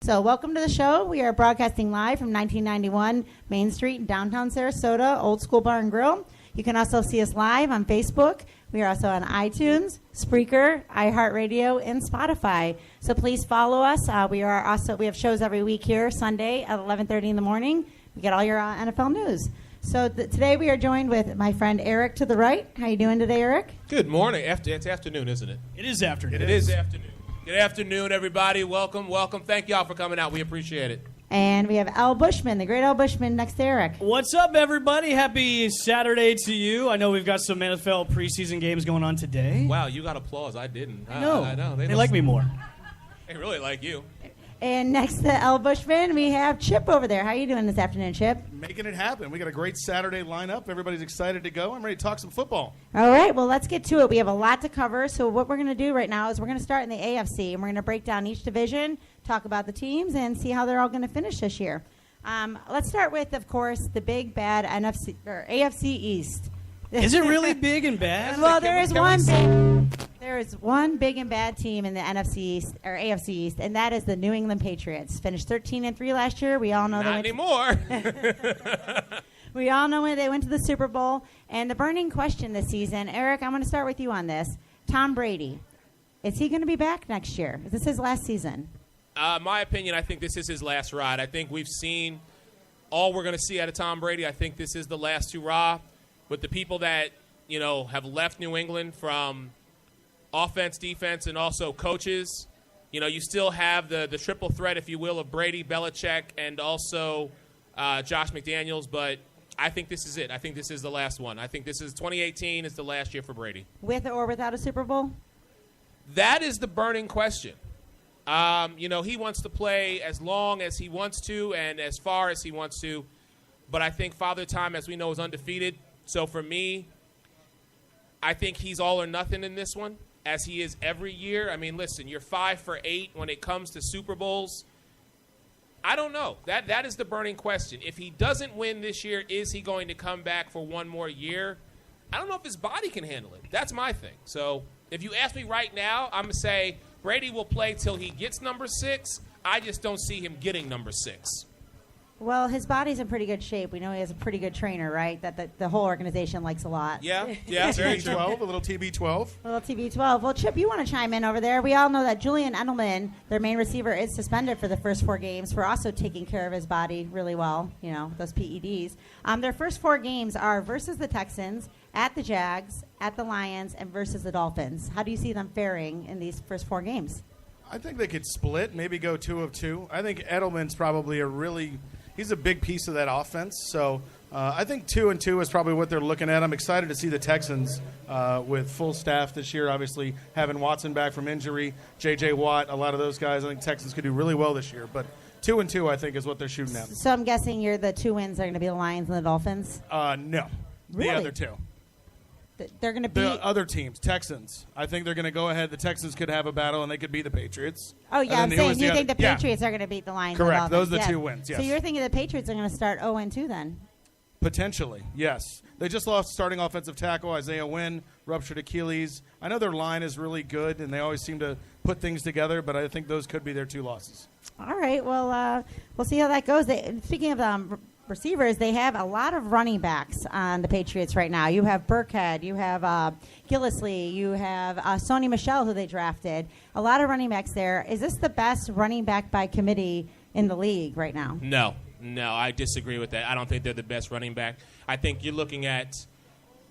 So welcome to the show. We are broadcasting live from 1991 Main Street in downtown Sarasota, Old School Bar and Grill. You can also see us live on Facebook. We are also on iTunes, Spreaker, iHeartRadio, and Spotify. So please follow us. We have shows every week here, Sunday at 11:30 in the morning. We get all your NFL news. So today we are joined with my friend Eric to the right. How you doing today, Eric? Good morning. It's afternoon, isn't it? It is afternoon. It is afternoon. Good afternoon, everybody. Welcome. Thank y'all for coming out. We appreciate it. And we have Al Bushman, the great Al Bushman, next to Eric. What's up, everybody? Happy Saturday to you. I know we've got some NFL preseason games going on today. Wow, you got applause. I didn't. I know. They must like me more. They really like you. And next to Al Bushman, we have Chip over there. How you doing this afternoon, Chip? Making it happen. We got a great Saturday lineup. Everybody's excited to go. I'm ready to talk some football. All right, well, let's get to it. We have a lot to cover. So what we're going to do right now is we're going to start in the AFC, and we're going to break down each division, talk about the teams, and see how they're all going to finish this year. Let's start with, of course, the big, bad AFC East. Is it really big and bad? Well, there is one big and bad team in the NFC East or AFC East, and that is the New England Patriots. Finished 13-3 last year. We all know Not anymore. We all know when they went to the Super Bowl. And the burning question this season, Eric, I'm going to start with you on this. Tom Brady, is he going to be back next year? Is this his last season? My opinion, I think this is his last ride. I think we've seen all we're going to see out of Tom Brady. I think this is the last hurrah. With the people that, have left New England from offense, defense, and also coaches, you still have the triple threat, if you will, of Brady, Belichick, and also Josh McDaniels. But I think this is it. I think this is the last one. I think this is 2018 is the last year for Brady. With or without a Super Bowl? That is the burning question. He wants to play as long as he wants to and as far as he wants to. But I think Father Time, as we know, is undefeated. So for me, I think he's all or nothing in this one, as he is every year. I mean, listen, you're 5 for 8 when it comes to Super Bowls. I don't know. That is the burning question. If he doesn't win this year, is he going to come back for one more year? I don't know if his body can handle it. That's my thing. So if you ask me right now, I'm going to say Brady will play till he gets number 6. I just don't see him getting number 6. Well, his body's in pretty good shape. We know he has a pretty good trainer, right? That the whole organization likes a lot. Yeah, very true. A little TB12. A little TB12. Well, Chip, you want to chime in over there. We all know that Julian Edelman, their main receiver, is suspended for the first 4 games for also taking care of his body really well, those PEDs. Their first 4 games are versus the Texans, at the Jags, at the Lions, and versus the Dolphins. How do you see them faring in these first 4 games? I think they could split, maybe go 2 of 2. I think Edelman's probably he's a big piece of that offense. So I think 2 and 2 is probably what they're looking at. I'm excited to see the Texans with full staff this year, obviously having Watson back from injury, J.J. Watt, a lot of those guys. I think Texans could do really well this year. But 2 and 2, I think, is what they're shooting at. So I'm guessing the 2 wins are going to be the Lions and the Dolphins? No. Really? The other 2. They're going to beat the other teams, Texans. I think they're going to go ahead. The Texans could have a battle, and they could beat the Patriots. Oh, yeah, I'm saying you think the Patriots are going to beat the Lions? Correct. And the Dolphins. Those are the 2 wins, yes. So you're thinking the Patriots are going to start 0-2 then? Potentially, yes. They just lost starting offensive tackle, Isaiah Wynn, ruptured Achilles. I know their line is really good, and they always seem to put things together, but I think those could be their 2 losses. All right, well, we'll see how that goes. Speaking of receivers, they have a lot of running backs on the Patriots right now. You have Burkhead, you have Gillislee, you have Sony Michel, who they drafted. A lot of running backs there. Is this the best running back by committee in the league right now? No, I disagree with that. I don't think they're the best running back. I think you're looking at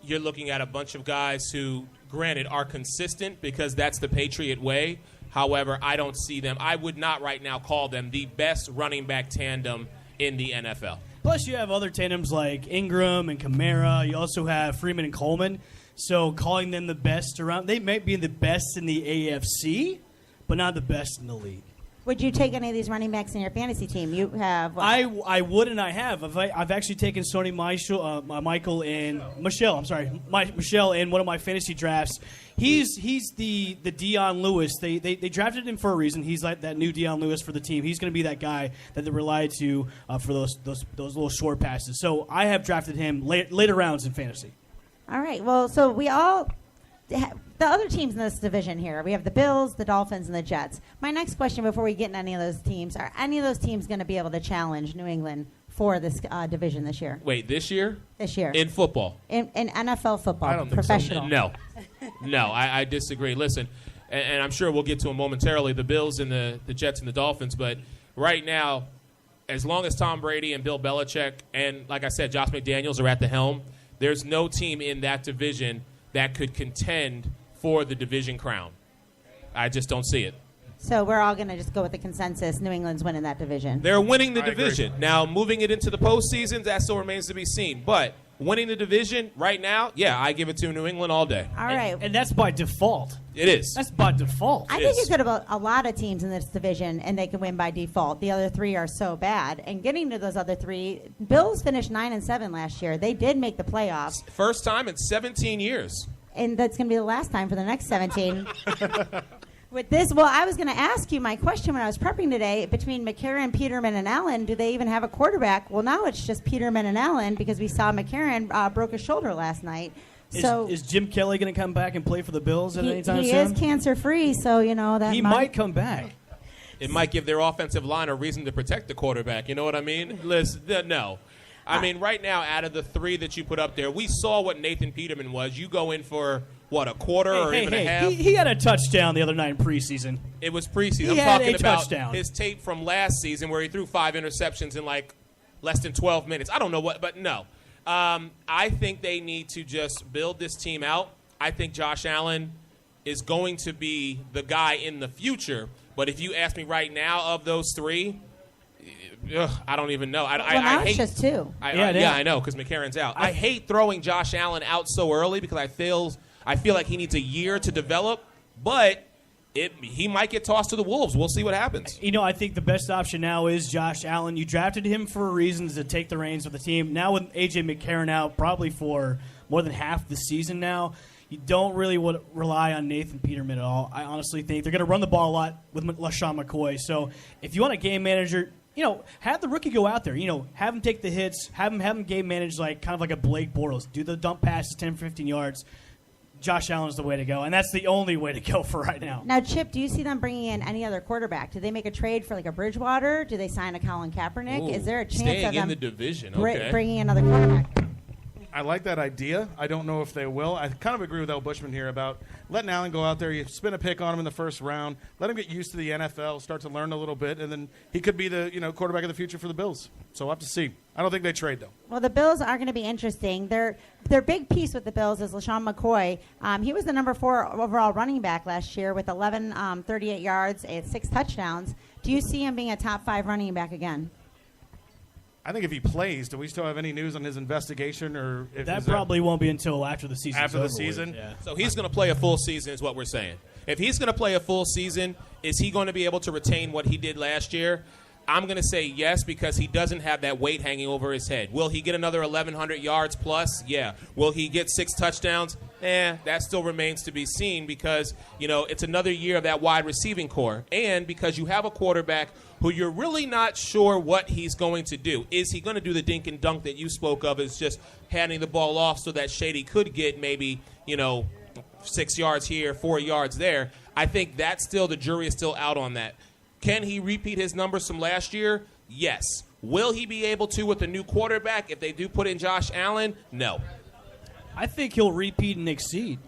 a bunch of guys who, granted, are consistent because that's the Patriot way. However, I don't see them. I would not right now call them the best running back tandem in the NFL. Plus, you have other tandems like Ingram and Kamara. You also have Freeman and Coleman. So calling them the best around, they might be the best in the AFC, but not the best in the league. Would you take any of these running backs in your fantasy team? You have. I would, and I have. I've actually taken Sony Michel in one of my fantasy drafts. He's the Deion Lewis. They drafted him for a reason. He's like that new Deion Lewis for the team. He's going to be that guy that they rely to for those little short passes. So I have drafted him later rounds in fantasy. All right. Well, so we all. the other teams in this division here, we have the Bills, the Dolphins, and the Jets. My next question before we get into any of those teams, are any of those teams going to be able to challenge New England for this division this year? Wait, this year? This year. In football? In NFL football, I don't think so. professional. No, I disagree. Listen, and I'm sure we'll get to them momentarily, the Bills and the Jets and the Dolphins, but right now, as long as Tom Brady and Bill Belichick and, like I said, Josh McDaniels are at the helm, there's no team in that division that could contend for the division crown. I just don't see it. So we're all going to just go with the consensus. New England's winning that division. They're winning the I agree. division. Now, moving it into the postseason, that still remains to be seen. But winning the division right now, yeah, I give it to New England all day. All right. And that's by default. It is. That's by default. I It think is. you could have a lot of teams in this division, and they can win by default. The other three are so bad. And getting to those other three, Bills finished 9-7 last year. They did make the playoffs, First time in 17 years. and that's going to be the last time for the next 17. With this, well, I was going to ask you my question when I was prepping today. Between McCarron, Peterman, and Allen, do they even have a quarterback? Well, now it's just Peterman and Allen because we saw McCarron broke his shoulder last night. So Is Jim Kelly going to come back and play for the Bills at any time he soon? is cancer-free, so, you know, that He might come back. It might give their offensive line a reason to protect the quarterback. You know what I mean? Listen, no. I mean, right now, out of the three that you put up there, we saw what Nathan Peterman was. You go in for, what, a quarter or even a half? He had a touchdown the other night in preseason. It was preseason. He I'm had talking a about touchdown. his tape from last season where he threw 5 interceptions in like less than 12 minutes. I don't know what, but no. I think they need to just build this team out. I think Josh Allen is going to be the guy in the future. But if you ask me right now of those three, I don't even know. well, now I it's hate, just two. I know, because McCarron's out. I hate throwing Josh Allen out so early because I feel like he needs a year to develop. But he might get tossed to the Wolves. We'll see what happens. You know, I think the best option now is Josh Allen. You drafted him for a reason to take the reins of the team. Now with A.J. McCarron out probably for more than half the season now, you don't really want to rely on Nathan Peterman at all. I honestly think they're going to run the ball a lot with LaShawn McCoy. So if you want a game manager, you know, have the rookie go out there. You know, have him take the hits. Have him game manage like kind of like a Blake Bortles. Do the dump passes 10, 15 yards. Josh Allen is the way to go, and that's the only way to go for right now. Now, Chip, do you see them bringing in any other quarterback? Do they make a trade for like a Bridgewater? Do they sign a Colin Kaepernick? Ooh, Is there a chance staying of them in the division? br- Okay. bringing in another quarterback? I like that idea. I don't know if they will. I kind of agree with El Bushman here about letting Allen go out there. You spin a pick on him in the first round. Let him get used to the NFL, start to learn a little bit, and then he could be the quarterback of the future for the Bills. So we'll have to see. I don't think they trade, though. Well, the Bills are going to be interesting. Their big piece with the Bills is LaShawn McCoy. He was the number 4 overall running back last year with 38 yards and 6 touchdowns. Do you see him being a top 5 running back again? I think if he plays, do we still have any news on his investigation? Or That probably won't be until after the season. After the season? Yeah. So he's going to play a full season is what we're saying. If he's going to play a full season, is he going to be able to retain what he did last year? I'm going to say yes because he doesn't have that weight hanging over his head. Will he get another 1,100 yards plus? Yeah. Will he get 6 touchdowns? That still remains to be seen because, it's another year of that wide receiving core. And because you have a quarterback who you're really not sure what he's going to do. Is he going to do the dink and dunk that you spoke of as just handing the ball off so that Shady could get maybe, 6 yards here, 4 yards there? I think that's still, the jury is still out on that. Can he repeat his numbers from last year? Yes. Will he be able to with a new quarterback if they do put in Josh Allen? No. I think he'll repeat and exceed.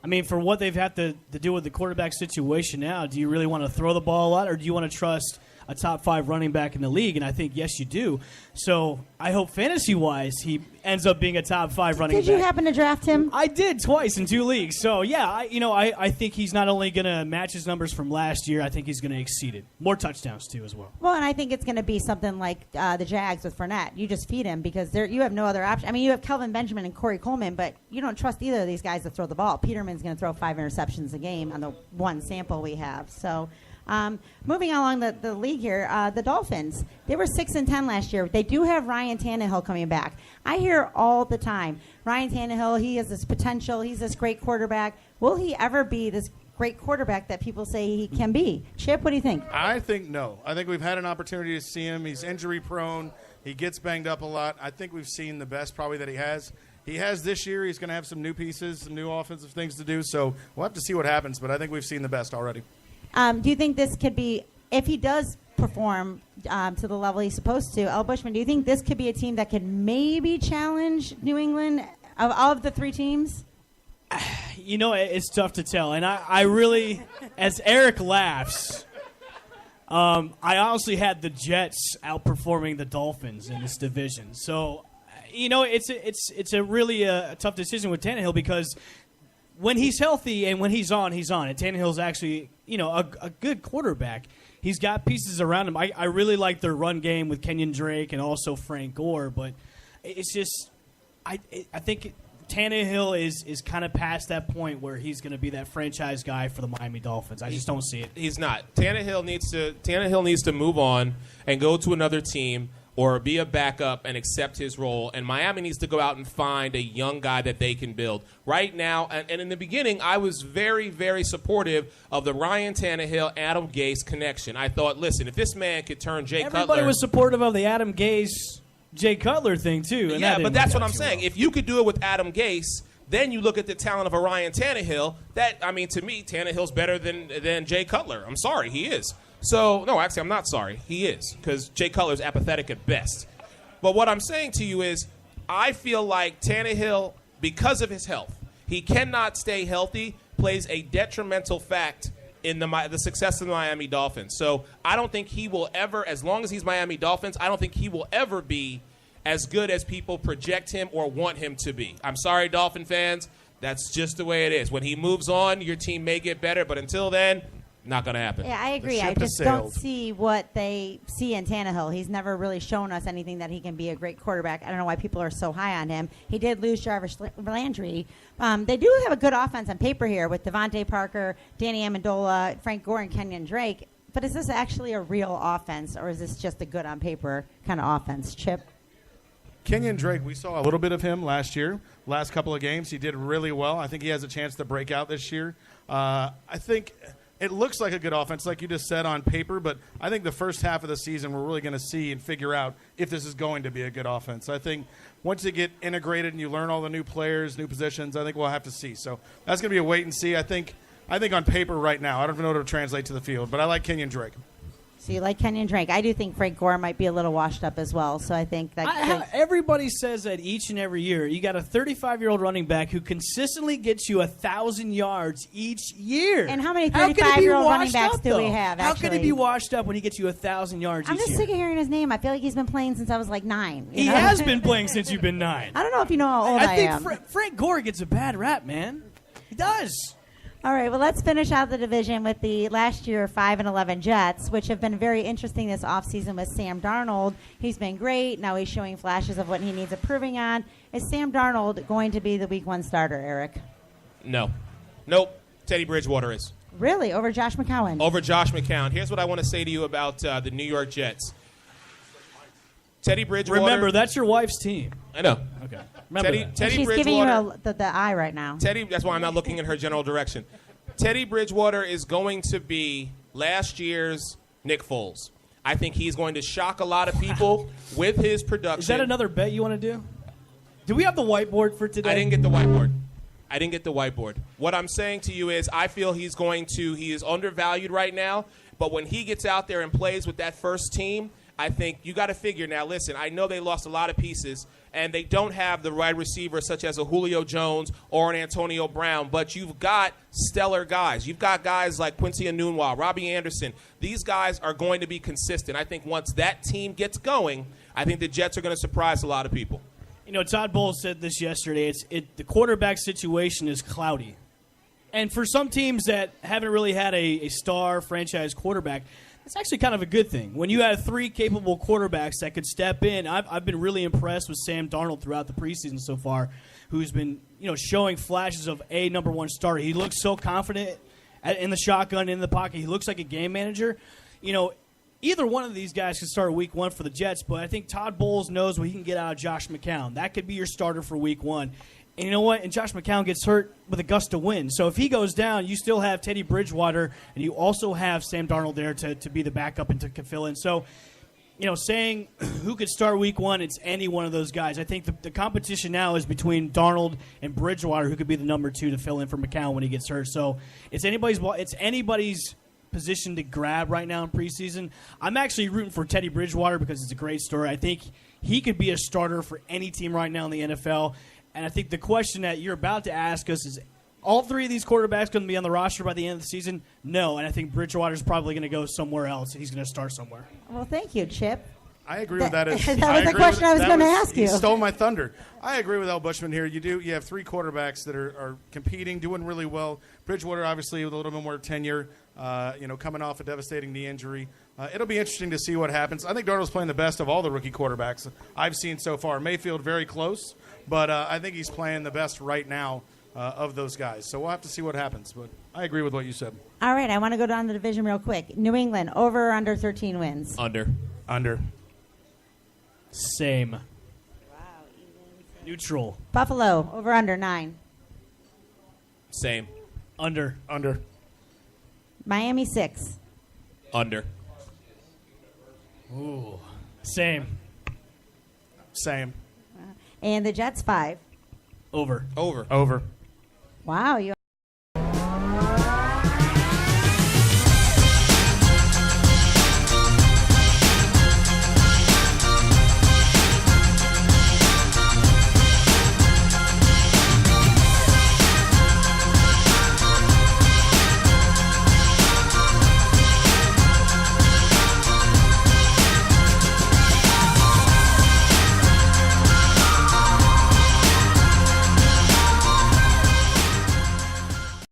I mean, for what they've had to do with the quarterback situation now, do you really want to throw the ball a lot, or do you want to trust a top 5 running back in the league? And I think, yes, you do. So I hope fantasy-wise he ends up being a top 5 running back. Did you happen to draft him? I did twice in 2 leagues. So, yeah, I think he's not only going to match his numbers from last year, I think he's going to exceed it. More touchdowns, too, as well. Well, and I think it's going to be something like the Jags with Fournette. You just feed him because you have no other option. I mean, you have Kelvin Benjamin and Corey Coleman, but you don't trust either of these guys to throw the ball. Peterman's going to throw 5 interceptions a game on the one sample we have. So, moving along the league here, the Dolphins, they were 6-10 last year. They do have Ryan Tannehill coming back. I hear all the time, Ryan Tannehill, he has this potential. He's this great quarterback. Will he ever be this great quarterback that people say he can be? Chip, what do you think? I think no. I think we've had an opportunity to see him. He's injury prone. He gets banged up a lot. I think we've seen the best probably that he has. he has this year. He's going to have some new pieces, some new offensive things to do. So we'll have to see what happens, but I think we've seen the best already. Do you think this could be, if he does perform to the level he's supposed to, Al Bushman, do you think this could be a team that could maybe challenge New England of all of the three teams? You know, it's tough to tell. And I really, as Eric laughs, I honestly had the Jets outperforming the Dolphins in this division. So, you know, it's a really a tough decision with Tannehill because when he's healthy and when he's on, he's on. And Tannehill's actually, you know, a good quarterback. He's got pieces around him. I really like their run game with Kenyon Drake and also Frank Gore. But it's just, I think Tannehill is kind of past that point where he's going to be that franchise guy for the Miami Dolphins. I just don't see it. He's not. Tannehill needs to move on and go to another team or be a backup and accept his role. And Miami needs to go out and find a young guy that they can build. Right now, and in the beginning, I was very, very supportive of the Ryan Tannehill, Adam Gase connection. I thought, listen, if this man could turn Jay Cutler. Everybody was supportive of the Adam Gase Jay Cutler thing, too. And yeah, but that's what I'm saying. Well. If you could do it with Adam Gase, then you look at the talent of a Ryan Tannehill. To me, Tannehill's better than Jay Cutler. I'm sorry, he is. So, no, actually, I'm not sorry. He is, because Jay Cutler's apathetic at best. But what I'm saying to you is I feel like Tannehill, because of his health, he cannot stay healthy, plays a detrimental fact in the success of the Miami Dolphins. So I don't think he will ever, as long as he's Miami Dolphins, I don't think he will ever be as good as people project him or want him to be. I'm sorry, Dolphin fans. That's just the way it is. When he moves on, your team may get better, but until then, not going to happen. Yeah, I agree. I just don't see what they see in Tannehill. He's never really shown us anything that he can be a great quarterback. I don't know why people are so high on him. He did lose Jarvis Landry. They do have a good offense on paper here with Devontae Parker, Danny Amendola, Frank Gore, and Kenyon Drake. But is this actually a real offense, or is this just a good on paper kind of offense, Chip? Kenyon Drake, we saw a little bit of him last year. Last couple of games, he did really well. I think he has a chance to break out this year. I think it looks like a good offense, like you just said, on paper, but I think the first half of the season we're really going to see and figure out if this is going to be a good offense. I think once you get integrated and you learn all the new players, new positions, I think we'll have to see. So that's going to be a wait and see. I think on paper right now, I don't know how to translate to the field, but I like Kenyon Drake. So you like Kenyon Drake. I do think Frank Gore might be a little washed up as well. So I think that everybody says that each and every year. You got a 35-year-old running back who consistently gets you 1,000 yards each year. And how many 35-year-old running backs do we have, actually? How can he be washed up when he gets you 1,000 yards each year? I'm just sick of hearing his name. I feel like he's been playing since I was like 9. He has been playing since you've been 9. I don't know if you know how old I am. I think Frank Gore gets a bad rap, man. He does. All right, well, let's finish out the division with the last year 5-11 Jets, which have been very interesting this offseason with Sam Darnold. He's been great. Now he's showing flashes of what he needs improving on. Is Sam Darnold going to be the Week 1 starter, Eric? No. Nope. Teddy Bridgewater is. Really? Over Josh McCown? Over Josh McCown. Here's what I want to say to you about the New York Jets. Teddy Bridgewater. Remember, that's your wife's team. I know. Okay. Teddy she's Bridgewater, giving you the eye right now. Teddy, that's why I'm not looking in her general direction. Teddy Bridgewater is going to be last year's Nick Foles. I think he's going to shock a lot of people with his production. Is that another bet you want to do? Do we have the whiteboard for today? I didn't get the whiteboard. What I'm saying to you is I feel he is undervalued right now, but when he gets out there and plays with that first team, I think you got to figure now, listen, I know they lost a lot of pieces, and they don't have the wide receivers such as a Julio Jones or an Antonio Brown, but you've got stellar guys. You've got guys like Quincy Enunwa, Robbie Anderson. These guys are going to be consistent. I think once that team gets going, I think the Jets are going to surprise a lot of people. You know, Todd Bowles said this yesterday. The quarterback situation is cloudy. And for some teams that haven't really had a star franchise quarterback, it's actually kind of a good thing. When you have 3 capable quarterbacks that could step in, I've been really impressed with Sam Darnold throughout the preseason so far, who's been showing flashes of a number 1 starter. He looks so confident in the shotgun, in the pocket. He looks like a game manager. Either one of these guys could start Week 1 for the Jets, but I think Todd Bowles knows what he can get out of Josh McCown. That could be your starter for Week 1. And you know what? And Josh McCown gets hurt with a gust of wind. So if he goes down, you still have Teddy Bridgewater, and you also have Sam Darnold there to be the backup and to fill in. So, saying who could start week one, it's any one of those guys. I think the competition now is between Darnold and Bridgewater, who could be the number 2 to fill in for McCown when he gets hurt. So it's anybody's position to grab right now in preseason. I'm actually rooting for Teddy Bridgewater because it's a great story. I think he could be a starter for any team right now in the NFL. And I think the question that you're about to ask us is, all 3 of these quarterbacks going to be on the roster by the end of the season? No, and I think Bridgewater's probably going to go somewhere else. He's going to start somewhere. Well, thank you, Chip. I agree with that. That was the question I was going to ask you. You stole my thunder. I agree with Al Bushman here. You have 3 quarterbacks that are competing, doing really well. Bridgewater, obviously, with a little bit more tenure, coming off a devastating knee injury. It'll be interesting to see what happens. I think Darnold's playing the best of all the rookie quarterbacks I've seen so far. Mayfield very close, but I think he's playing the best right now of those guys. So we'll have to see what happens. But I agree with what you said. All right, I want to go down the division real quick. New England, over or under 13 wins? Under. Same. Wow. Neutral. Buffalo, over under 9. Same. Under. Miami, 6. Under. Ooh. Same. And the Jets, 5. Over. Over. Wow, you